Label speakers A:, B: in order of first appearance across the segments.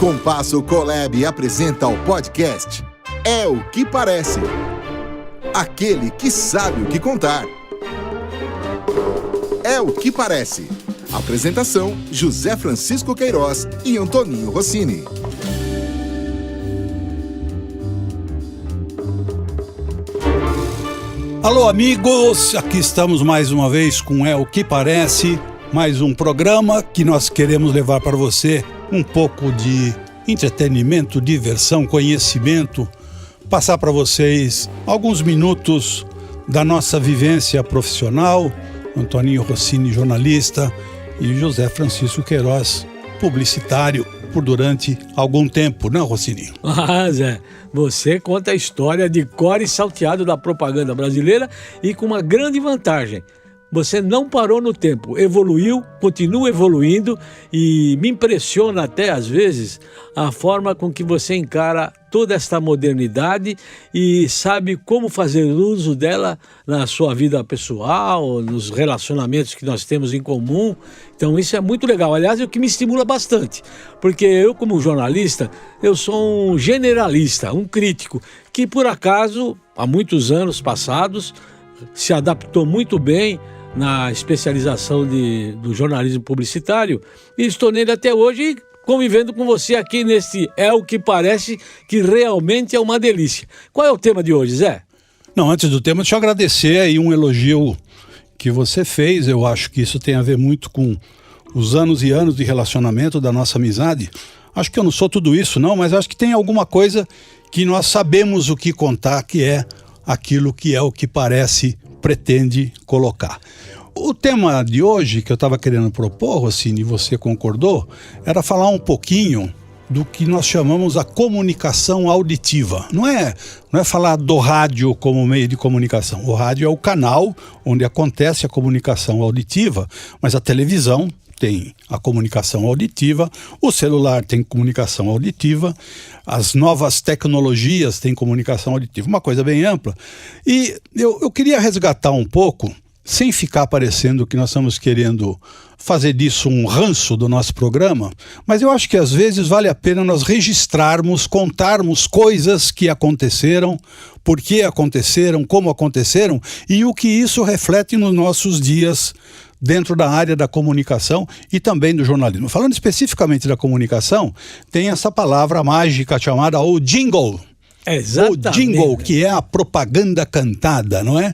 A: Compasso Colab apresenta o podcast É o que Parece. Aquele que sabe o que contar. É o que Parece. Apresentação: José Francisco Queiroz e Antoninho Rossini.
B: Alô, amigos! Aqui estamos mais uma vez com É o que Parece, mais um programa que nós queremos levar para você um pouco de entretenimento, diversão, conhecimento, passar para vocês alguns minutos da nossa vivência profissional. Antoninho Rossini, jornalista, e José Francisco Queiroz, publicitário, por durante algum tempo, não, Rossini?
C: Zé, você conta a história de cor e salteado da propaganda brasileira e com uma grande vantagem. Você não parou no tempo, evoluiu, continua evoluindo e me impressiona até às vezes a forma com que você encara toda esta modernidade e sabe como fazer uso dela na sua vida pessoal, nos relacionamentos que nós temos em comum. Então isso é muito legal, aliás, é o que me estimula bastante, porque eu, como jornalista, eu sou um generalista, um crítico, que por acaso, há muitos anos passados, se adaptou muito bem na especialização do jornalismo publicitário e estou nele até hoje, convivendo com você aqui nesse É o que Parece, que realmente é uma delícia. Qual é o tema de hoje, Zé?
B: Não, antes do tema, deixa eu agradecer aí um elogio que você fez. Eu acho que isso tem a ver muito com os anos e anos de relacionamento da nossa amizade. Acho que eu não sou tudo isso não, mas acho que tem alguma coisa que nós sabemos o que contar, que é aquilo que É o que Parece pretende colocar. O tema de hoje que eu estava querendo propor, Rossini, e você concordou, era falar um pouquinho do que nós chamamos a comunicação auditiva. Não é falar do rádio como meio de comunicação. O rádio é o canal onde acontece a comunicação auditiva, mas a televisão tem a comunicação auditiva, o celular tem comunicação auditiva, as novas tecnologias têm comunicação auditiva, uma coisa bem ampla. E eu queria resgatar um pouco, sem ficar parecendo que nós estamos querendo fazer disso um ranço do nosso programa, mas eu acho que às vezes vale a pena nós registrarmos, contarmos coisas que aconteceram, por que aconteceram, como aconteceram e o que isso reflete nos nossos dias dentro da área da comunicação e também do jornalismo. Falando especificamente da comunicação, tem essa palavra mágica chamada o jingle.
C: Exatamente.
B: O jingle, que é a propaganda cantada, não é?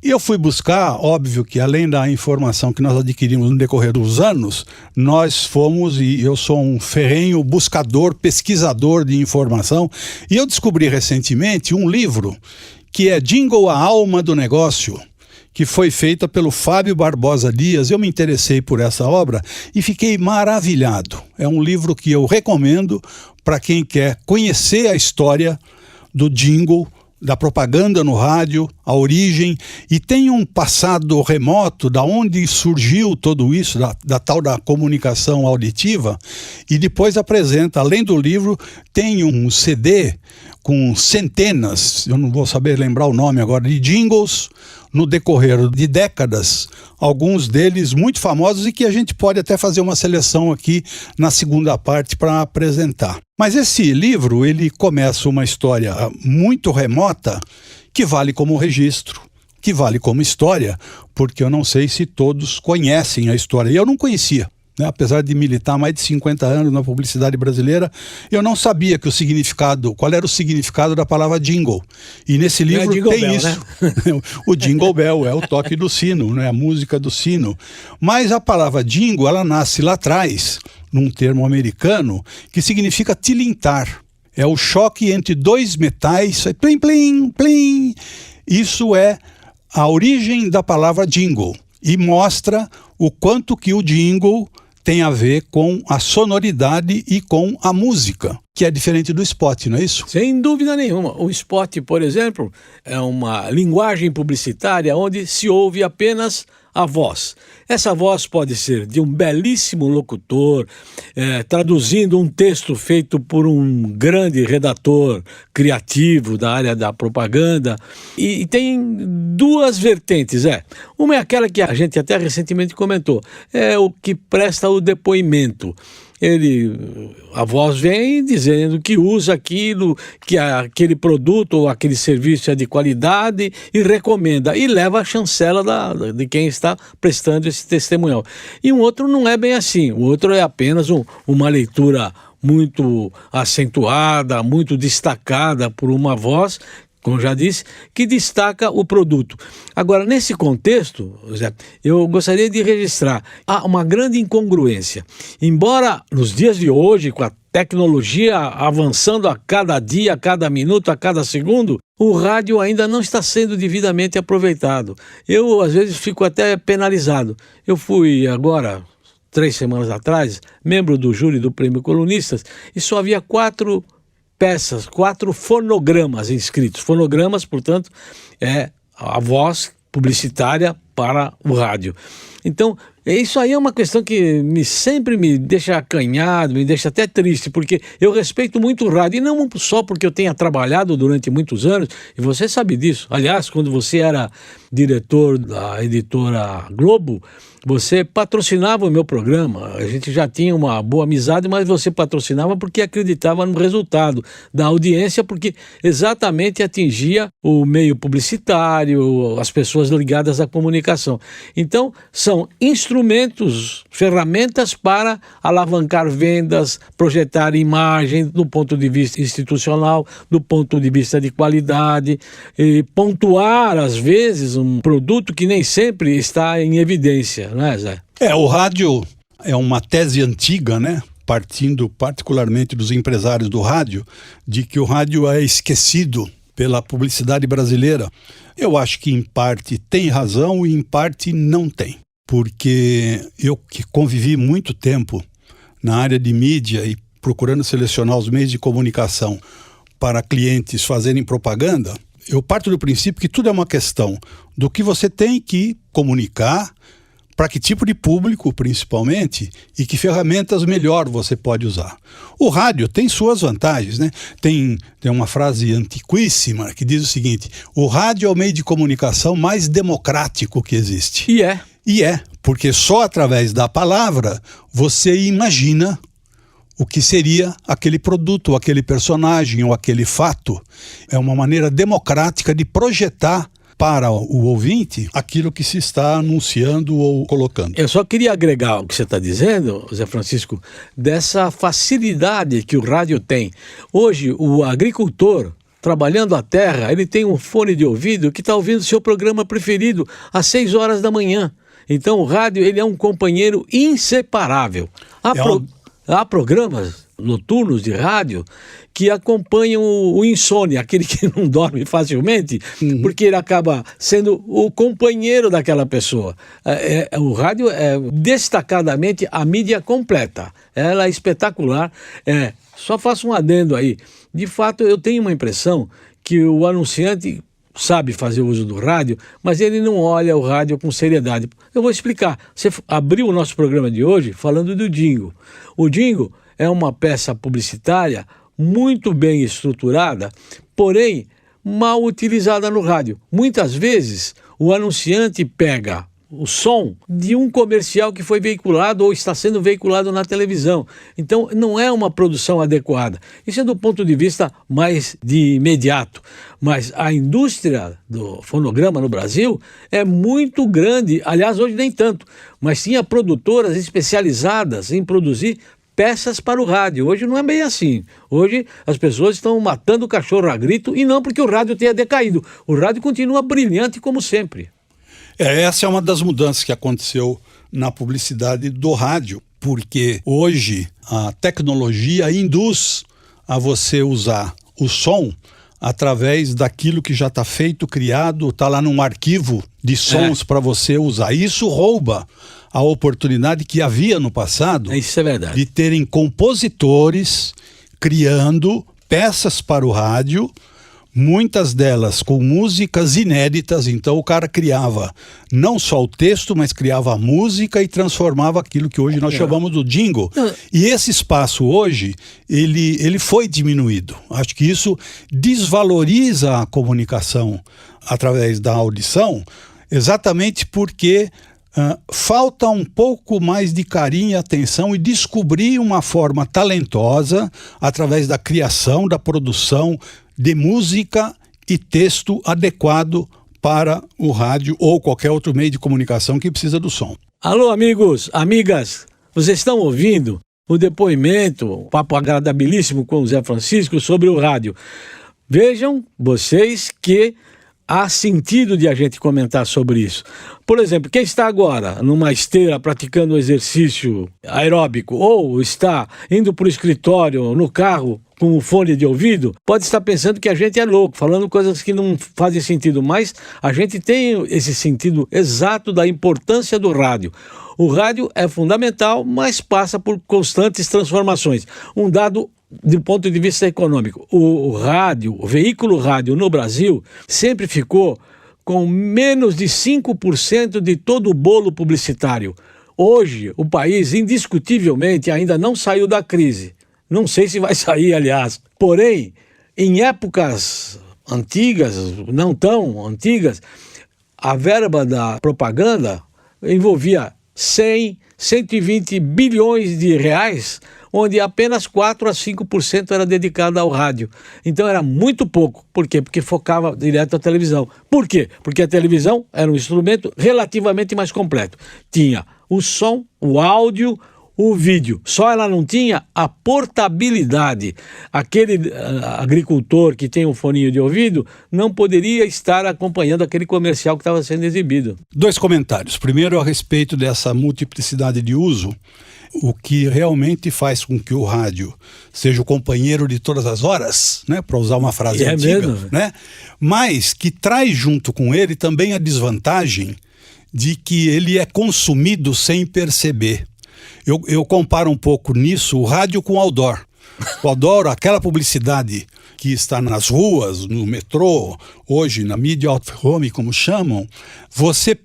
B: E eu fui buscar, óbvio que além da informação que nós adquirimos no decorrer dos anos, nós fomos, e eu sou um ferrenho buscador, pesquisador de informação, e eu descobri recentemente um livro que é Jingle, a Alma do Negócio, que foi feita pelo Fábio Barbosa Dias. Eu me interessei por essa obra e fiquei maravilhado. É um livro que eu recomendo para quem quer conhecer a história do jingle, da propaganda no rádio, a origem, e tem um passado remoto da onde surgiu tudo isso, da tal da comunicação auditiva, e depois apresenta, além do livro, tem um CD com centenas, eu não vou saber lembrar o nome agora, de jingles no decorrer de décadas, alguns deles muito famosos e que a gente pode até fazer uma seleção aqui na segunda parte para apresentar. Mas esse livro, ele começa uma história muito remota que vale como registro, que vale como história, porque eu não sei se todos conhecem a história, e eu não conhecia. Apesar de militar mais de 50 anos na publicidade brasileira, eu não sabia qual era o significado da palavra jingle. E nesse livro tem bell, isso. Né? O jingle bell é o toque do sino, né? A música do sino. Mas a palavra jingle, ela nasce lá atrás, num termo americano, que significa tilintar. É o choque entre dois metais, plim, plim, plim. Isso é a origem da palavra jingle. E mostra o quanto que o jingle tem a ver com a sonoridade e com a música, que é diferente do spot, não é isso?
C: Sem dúvida nenhuma. O spot, por exemplo, é uma linguagem publicitária onde se ouve apenas a voz. Essa voz pode ser de um belíssimo locutor, traduzindo um texto feito por um grande redator criativo da área da propaganda. E tem duas vertentes. Uma é aquela que a gente até recentemente comentou, é o que presta o depoimento. a voz vem dizendo que usa aquilo, que aquele produto ou aquele serviço é de qualidade e recomenda, e leva a chancela de quem está prestando esse testemunhal. E um outro não é bem assim, o outro é apenas uma leitura muito acentuada, muito destacada por uma voz, como já disse, que destaca o produto. Agora, nesse contexto, Zé, eu gostaria de registrar uma grande incongruência. Embora nos dias de hoje, com a tecnologia avançando a cada dia, a cada minuto, a cada segundo, o rádio ainda não está sendo devidamente aproveitado. Eu, às vezes, fico até penalizado. Eu fui agora, 3 semanas atrás, membro do júri do Prêmio Colunistas, e só havia 4 peças, 4 fonogramas inscritos. Fonogramas, portanto, é a voz publicitária para o rádio. Então, isso aí é uma questão que sempre me deixa acanhado, me deixa até triste, porque eu respeito muito o rádio, e não só porque eu tenha trabalhado durante muitos anos, e você sabe disso. Aliás, quando você era diretor da editora Globo, você patrocinava o meu programa. A gente já tinha uma boa amizade, mas você patrocinava porque acreditava no resultado da audiência, porque exatamente atingia o meio publicitário, as pessoas ligadas à comunicação. Então, são instrumentos, ferramentas para alavancar vendas, projetar imagem do ponto de vista institucional, do ponto de vista de qualidade, e pontuar, às vezes, um produto que nem sempre está em evidência, não é, Zé?
B: O rádio é uma tese antiga, né? Partindo particularmente dos empresários do rádio, de que o rádio é esquecido pela publicidade brasileira. Eu acho que em parte tem razão e em parte não tem. Porque eu que convivi muito tempo na área de mídia e procurando selecionar os meios de comunicação para clientes fazerem propaganda, eu parto do princípio que tudo é uma questão do que você tem que comunicar, para que tipo de público, principalmente, e que ferramentas melhor você pode usar. O rádio tem suas vantagens, né? Tem uma frase antiquíssima que diz o seguinte: o rádio é o meio de comunicação mais democrático que existe. E é, porque só através da palavra você imagina o que seria aquele produto, ou aquele personagem, ou aquele fato. É uma maneira democrática de projetar para o ouvinte aquilo que se está anunciando ou colocando.
C: Eu só queria agregar o que você está dizendo, Zé Francisco, dessa facilidade que o rádio tem. Hoje, o agricultor, trabalhando a terra, ele tem um fone de ouvido que está ouvindo seu programa preferido às 6 horas da manhã. Então, o rádio, ele é um companheiro inseparável. Há programas noturnos de rádio que acompanham o insônia, aquele que não dorme facilmente, porque ele acaba sendo o companheiro daquela pessoa. O rádio é destacadamente a mídia completa. Ela é espetacular. Só faço um adendo aí. De fato, eu tenho uma impressão que o anunciante sabe fazer uso do rádio, mas ele não olha o rádio com seriedade. Eu vou explicar. Você abriu o nosso programa de hoje falando do jingle. O jingle é uma peça publicitária muito bem estruturada, porém mal utilizada no rádio. Muitas vezes o anunciante pega o som de um comercial que foi veiculado ou está sendo veiculado na televisão. Então, não é uma produção adequada. Isso é do ponto de vista mais de imediato. Mas a indústria do fonograma no Brasil é muito grande. Aliás, hoje nem tanto. Mas tinha produtoras especializadas em produzir peças para o rádio. Hoje não é bem assim. Hoje as pessoas estão matando o cachorro a grito, e não porque o rádio tenha decaído. O rádio continua brilhante como sempre.
B: Essa é uma das mudanças que aconteceu na publicidade do rádio, porque hoje a tecnologia induz a você usar o som através daquilo que já está feito, criado, está lá num arquivo de sons para você usar. Isso rouba a oportunidade que havia no passado.
C: Isso é verdade.
B: De terem compositores criando peças para o rádio, muitas delas com músicas inéditas. Então o cara criava não só o texto, mas criava a música e transformava aquilo que hoje nós chamamos do jingle. E esse espaço hoje, ele foi diminuído. Acho que isso desvaloriza a comunicação através da audição, exatamente porque falta um pouco mais de carinho e atenção e descobrir uma forma talentosa através da criação, da produção de música e texto adequado para o rádio ou qualquer outro meio de comunicação que precisa do som.
C: Alô, amigos, amigas, vocês estão ouvindo o depoimento, o papo agradabilíssimo com o Zé Francisco sobre o rádio. Vejam vocês que há sentido de a gente comentar sobre isso. Por exemplo, quem está agora numa esteira praticando exercício aeróbico ou está indo para o escritório, no carro, com o fone de ouvido, pode estar pensando que a gente é louco, falando coisas que não fazem sentido, mas a gente tem esse sentido exato da importância do rádio. O rádio é fundamental, mas passa por constantes transformações. Um dado do ponto de vista econômico, o rádio, o veículo rádio no Brasil sempre ficou com menos de 5% de todo o bolo publicitário. Hoje, o país, indiscutivelmente, ainda não saiu da crise. Não sei se vai sair, aliás. Porém, em épocas antigas, não tão antigas, a verba da propaganda envolvia 100, 120 bilhões de reais, onde apenas 4 a 5% era dedicado ao rádio. Então era muito pouco. Por quê? Porque focava direto à televisão. Por quê? Porque a televisão era um instrumento relativamente mais completo. Tinha o som, o áudio, o vídeo. Só ela não tinha a portabilidade. Aquele agricultor que tem um foninho de ouvido não poderia estar acompanhando aquele comercial que estava sendo exibido.
B: 2 comentários. Primeiro, a respeito dessa multiplicidade de uso, o que realmente faz com que o rádio seja o companheiro de todas as horas, né, para usar uma frase antiga,
C: mesmo,
B: né, mas que traz junto com ele também a desvantagem de que ele é consumido sem perceber. Eu comparo um pouco nisso o rádio com o outdoor. O outdoor, aquela publicidade que está nas ruas, no metrô, hoje na mídia out of home, como chamam, você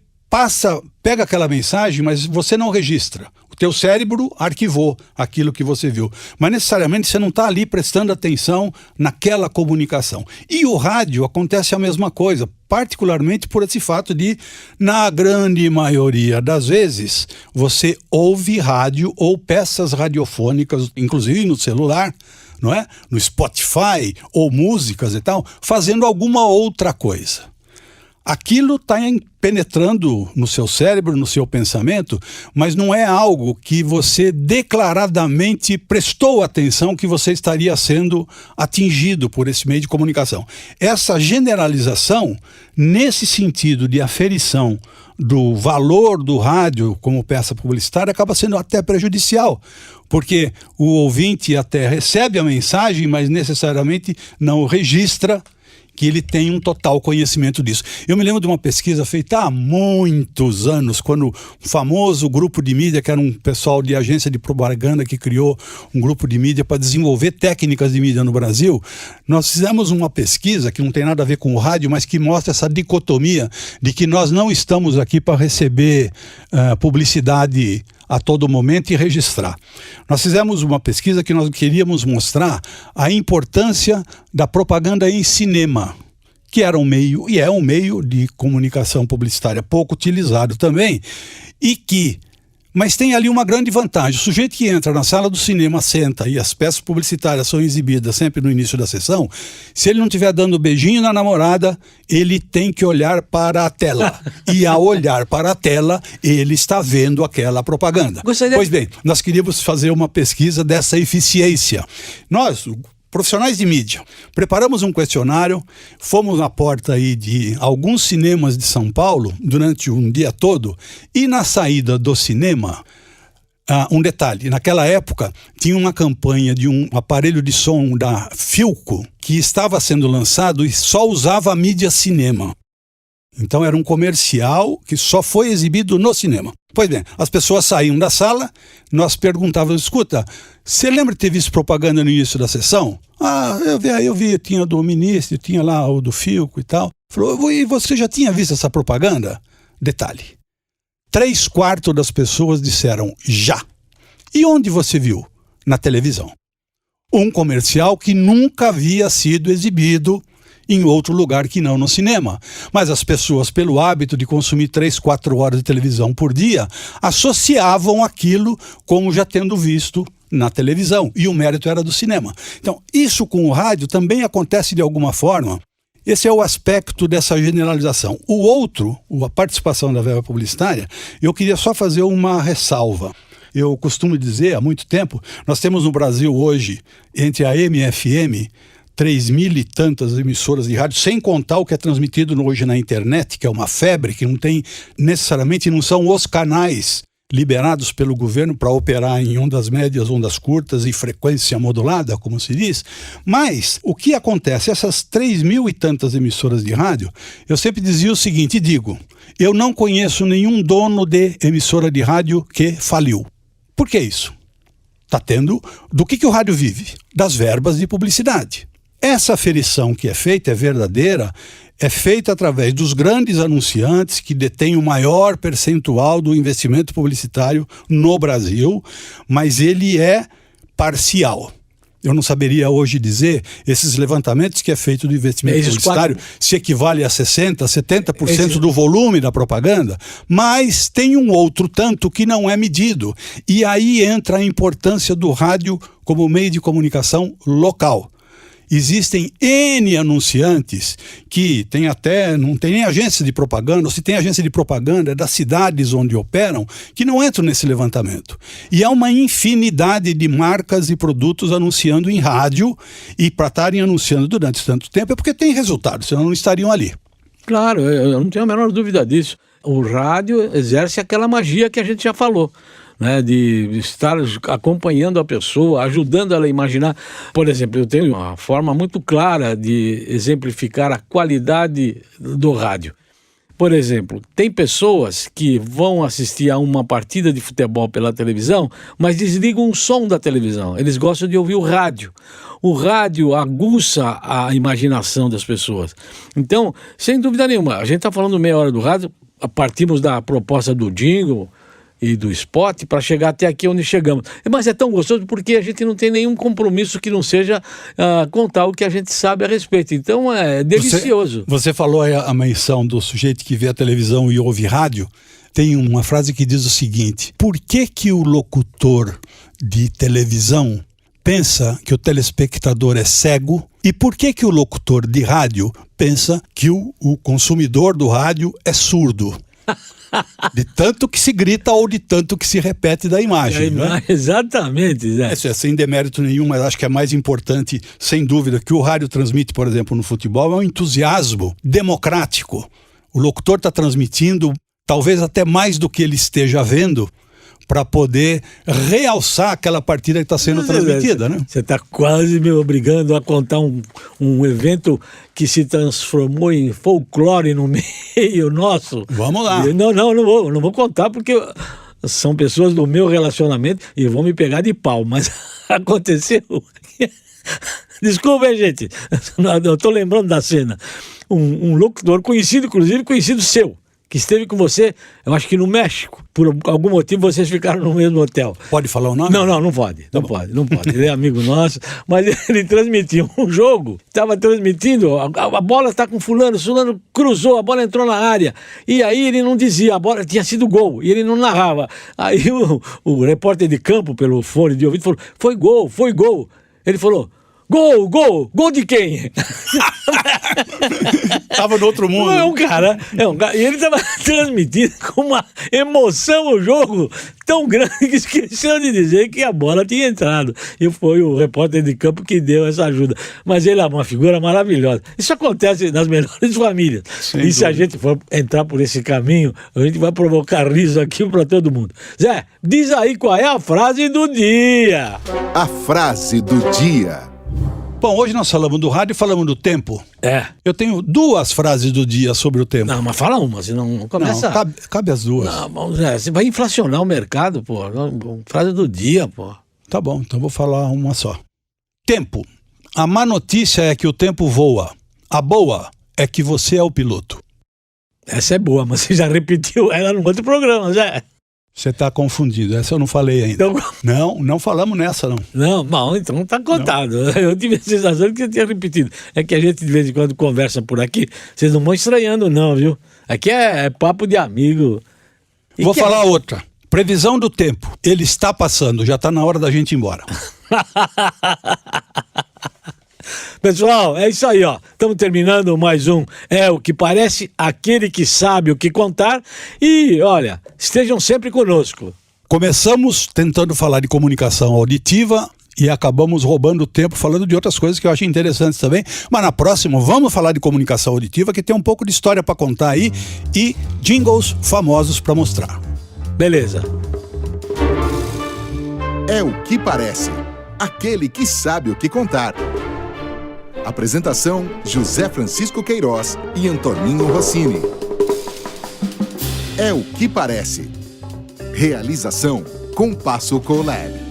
B: pega aquela mensagem, mas você não registra. O teu cérebro arquivou aquilo que você viu. Mas necessariamente você não está ali prestando atenção naquela comunicação. E o rádio acontece a mesma coisa, particularmente por esse fato de, na grande maioria das vezes, você ouve rádio ou peças radiofônicas, inclusive no celular, não é? No Spotify ou músicas e tal, fazendo alguma outra coisa. Aquilo está penetrando no seu cérebro, no seu pensamento, mas não é algo que você declaradamente prestou atenção que você estaria sendo atingido por esse meio de comunicação. Essa generalização, nesse sentido de aferição do valor do rádio como peça publicitária, acaba sendo até prejudicial, porque o ouvinte até recebe a mensagem, mas necessariamente não registra que ele tem um total conhecimento disso. Eu me lembro de uma pesquisa feita há muitos anos, quando o famoso grupo de mídia, que era um pessoal de agência de propaganda que criou um grupo de mídia para desenvolver técnicas de mídia no Brasil, nós fizemos uma pesquisa que não tem nada a ver com o rádio, mas que mostra essa dicotomia de que nós não estamos aqui para receber publicidade a todo momento e registrar. Nós fizemos uma pesquisa que nós queríamos mostrar a importância da propaganda em cinema, que era um meio, e é um meio de comunicação publicitária pouco utilizado também, mas tem ali uma grande vantagem. O sujeito que entra na sala do cinema, senta e as peças publicitárias são exibidas sempre no início da sessão, se ele não estiver dando beijinho na namorada, ele tem que olhar para a tela. E ao olhar para a tela, ele está vendo aquela propaganda. Pois bem, nós queríamos fazer uma pesquisa dessa eficiência. Nós, profissionais de mídia, preparamos um questionário, fomos na porta aí de alguns cinemas de São Paulo durante um dia todo, e na saída do cinema, um detalhe, naquela época tinha uma campanha de um aparelho de som da Philco que estava sendo lançado e só usava a mídia cinema. Então era um comercial que só foi exibido no cinema. Pois bem, as pessoas saíam da sala, nós perguntávamos, escuta, você lembra de ter visto propaganda no início da sessão? Eu vi, tinha do ministro, tinha lá o do Philco e tal. Falou, e você já tinha visto essa propaganda? Detalhe, 3/4 das pessoas disseram já. E onde você viu? Na televisão. Um comercial que nunca havia sido exibido em outro lugar que não no cinema. Mas as pessoas, pelo hábito de consumir 3, 4 horas de televisão por dia, associavam aquilo como já tendo visto na televisão, e o mérito era do cinema. Então, isso com o rádio também acontece de alguma forma. Esse é o aspecto dessa generalização. O outro, a participação da verba publicitária, eu queria só fazer uma ressalva. Eu costumo dizer, há muito tempo, nós temos no Brasil hoje, entre a AM e a FM, 3.000 e tantas emissoras de rádio, sem contar o que é transmitido hoje na internet, que é uma febre, que não tem necessariamente, não são os canais liberados pelo governo para operar em ondas médias, ondas curtas e frequência modulada, como se diz. Mas o que acontece? Essas 3.000 e tantas emissoras de rádio, eu sempre dizia o seguinte, e digo, eu não conheço nenhum dono de emissora de rádio que faliu. Por que isso? Está tendo... Do que o rádio vive? Das verbas de publicidade. Essa aferição que é feita é verdadeira, é feita através dos grandes anunciantes que detêm o maior percentual do investimento publicitário no Brasil, mas ele é parcial. Eu não saberia hoje dizer, esses levantamentos que é feito do investimento publicitário se equivale a 60%, 70% do volume da propaganda, mas tem um outro tanto que não é medido. E aí entra a importância do rádio como meio de comunicação local. Existem N anunciantes que tem até, não tem nem agência de propaganda, ou se tem agência de propaganda, é das cidades onde operam, que não entram nesse levantamento. E há uma infinidade de marcas e produtos anunciando em rádio, e para estarem anunciando durante tanto tempo é porque tem resultado, senão não estariam ali.
C: Claro, eu não tenho a menor dúvida disso. O rádio exerce aquela magia que a gente já falou, né, de estar acompanhando a pessoa, ajudando ela a imaginar. Por exemplo, eu tenho uma forma muito clara de exemplificar a qualidade do rádio. Por exemplo, tem pessoas que vão assistir a uma partida de futebol pela televisão, mas desligam o som da televisão. Eles gostam de ouvir o rádio. O rádio aguça a imaginação das pessoas. Então, sem dúvida nenhuma, a gente está falando meia hora do rádio, partimos da proposta do jingle e do spot para chegar até aqui onde chegamos. Mas é tão gostoso porque a gente não tem nenhum compromisso que não seja contar o que a gente sabe a respeito. Então é delicioso.
B: Você falou a menção do sujeito que vê a televisão e ouve rádio. Tem uma frase que diz o seguinte: por que o locutor de televisão pensa que o telespectador é cego? E por que o locutor de rádio pensa que o consumidor do rádio é surdo? De tanto que se grita ou de tanto que se repete da imagem, né?
C: Exatamente, Zé.
B: Sem demérito nenhum, mas acho que é mais importante, sem dúvida, que o rádio transmite, por exemplo, no futebol, é um entusiasmo democrático. O locutor está transmitindo, talvez até mais do que ele esteja vendo, para poder realçar aquela partida que está sendo transmitida, né?
C: Você está quase me obrigando a contar um evento que se transformou em folclore no meio nosso.
B: Vamos lá.
C: Não vou contar porque são pessoas do meu relacionamento e vão me pegar de pau, mas aconteceu. Desculpa, gente, eu estou lembrando da cena. Um locutor conhecido, inclusive conhecido seu, que esteve com você, eu acho que no México. Por algum motivo vocês ficaram no mesmo hotel.
B: Pode falar o nome?
C: Não pode. Não pode. Ele é amigo nosso. Mas ele transmitiu um jogo. Estava transmitindo, a bola está com fulano cruzou, a bola entrou na área. E aí ele não dizia, a bola tinha sido gol. E ele não narrava. Aí o repórter de campo, pelo fone de ouvido, falou, foi gol. Ele falou, Gol de quem?
B: Tava no outro mundo.
C: É um cara. E ele tava transmitindo com uma emoção o jogo tão grande que esqueceu de dizer que a bola tinha entrado. E foi o repórter de campo que deu essa ajuda. Mas ele é uma figura maravilhosa. Isso acontece nas melhores famílias. Sem se a gente for entrar por esse caminho, a gente vai provocar riso aqui para todo mundo. Zé, diz aí qual é a frase do dia.
A: A frase do dia.
B: Bom, hoje nós falamos do rádio e falamos do tempo. Eu tenho 2 frases do dia sobre o tempo.
C: Não, mas fala uma, senão não começa...
B: Não, cabe as 2.
C: Não, Zé, você vai inflacionar o mercado, pô. Frase do dia, pô.
B: Tá bom, então vou falar uma só. Tempo. A má notícia é que o tempo voa. A boa é que você é o piloto.
C: Essa é boa, mas você já repetiu ela no outro programa, Zé.
B: Você está confundido, essa eu não falei ainda.
C: Então...
B: Não falamos nessa, não.
C: Não, bom, então tá contado. Não. Eu tive a sensação que você tinha repetido. É que a gente de vez em quando conversa por aqui, vocês não vão estranhando não, viu? Aqui é papo de amigo.
B: Vou falar outra. Previsão do tempo. Ele está passando, já está na hora da gente ir embora.
C: Pessoal, é isso aí, ó. Estamos terminando mais um É o que Parece, aquele que sabe o que contar. E, olha, estejam sempre conosco.
B: Começamos tentando falar de comunicação auditiva e acabamos roubando tempo falando de outras coisas que eu achei interessantes também. Mas na próxima vamos falar de comunicação auditiva, que tem um pouco de história para contar aí e jingles famosos para mostrar.
C: Beleza.
A: É o que parece. Aquele que sabe o que contar. Apresentação: José Francisco Queiroz e Antoninho Rossini. É o que parece. Realização: Compasso Colab.